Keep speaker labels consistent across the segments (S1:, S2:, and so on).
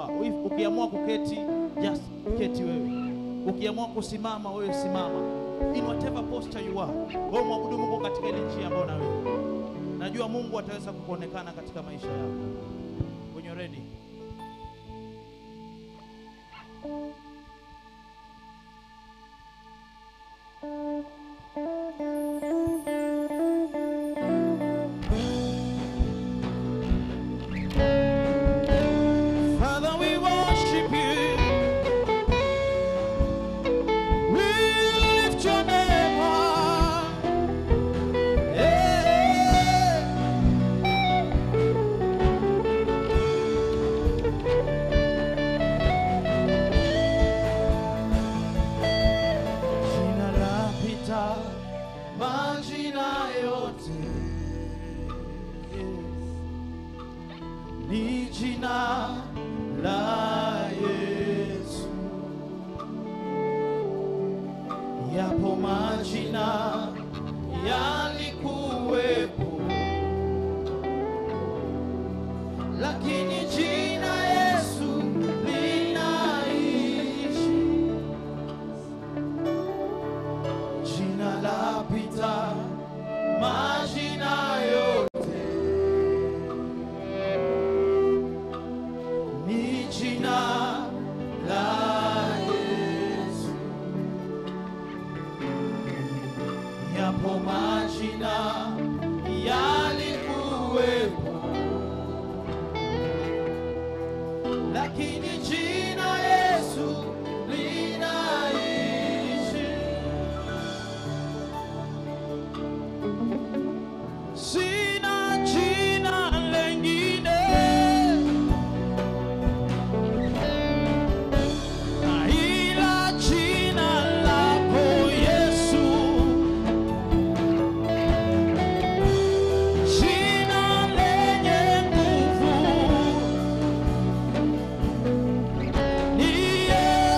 S1: kuwa. Ukiamua kuketi, just keti wewe. Ukiamua kusimama, wewe simama. In whatever posture you are, wewe mwabudu Mungu katika ile njia ambayo na wewe. Najua Mungu ataweza kuonekana katika maisha yako. When you're ready.
S2: Yapo majina yalikuwepo, lakini jina Yesu linaishi. Jina lapita majina yote, ni jina la yapo majina yalikuwepo, lakini jina Yesu linaishi. Sina jina lengine ila jina lako Yesu. Yeah.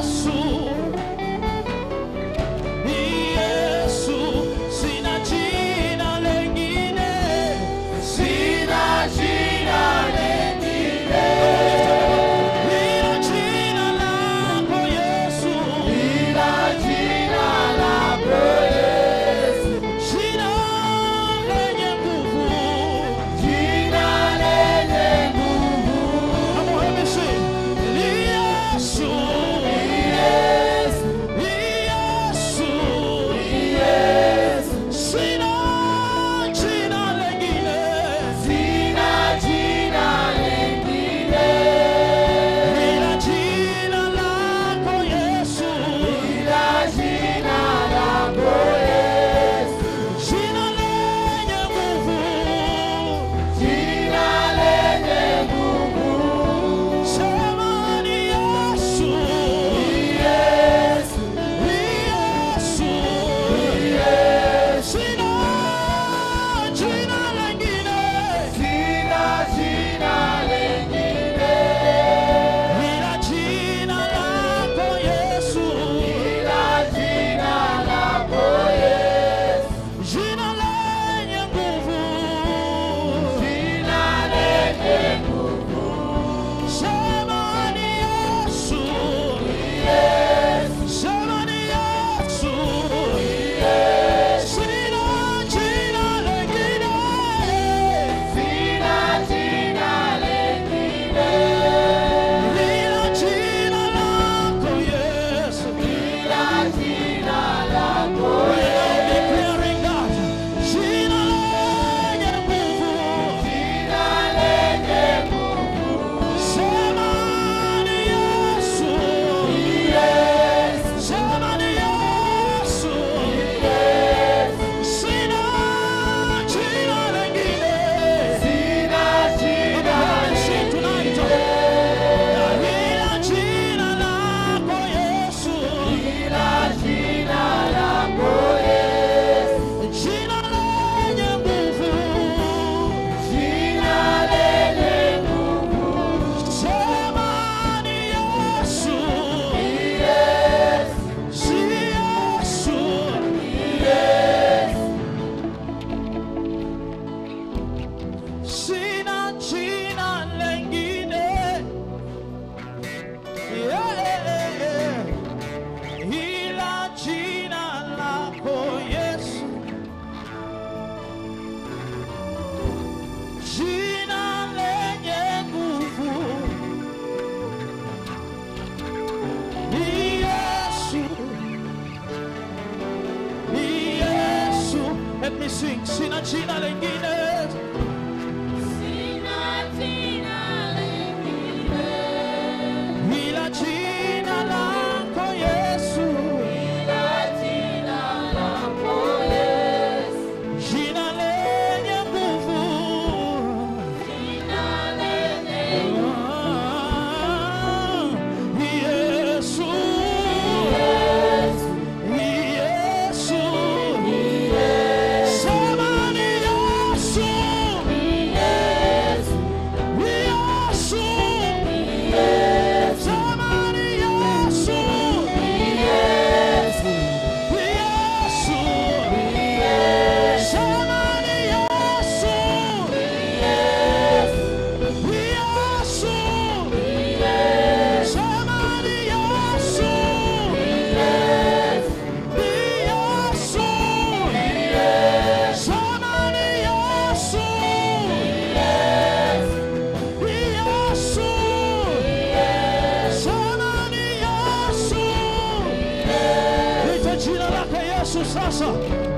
S2: Yesu sasa.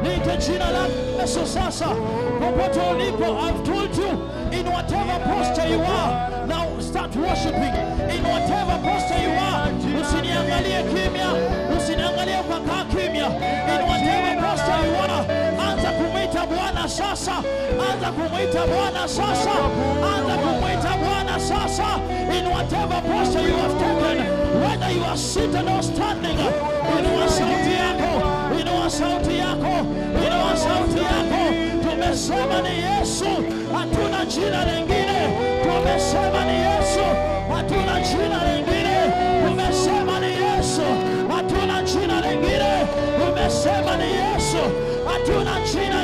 S2: Liite jina la Yesu sasa. Popote ulipo, I've told you, in whatever posture you are, now start worshiping. In whatever posture you are, usiniangalie kimya, usiniangalie kwa kaa kimya. In whatever posture you are, anza kumuita Bwana sasa. Anza kumuita Bwana sasa. Anza kumuita Bwana sasa. In whatever posture you have taken, whether you are seated or standing, inua sauti yako, inua sauti yako, inua sauti yako. Tumesema ni Yesu, hatuna jina lingine. Tumesema ni Yesu, hatuna jina lingine. Tumesema ni Yesu, hatuna jina lingine. Tumesema ni Yesu, hatuna jina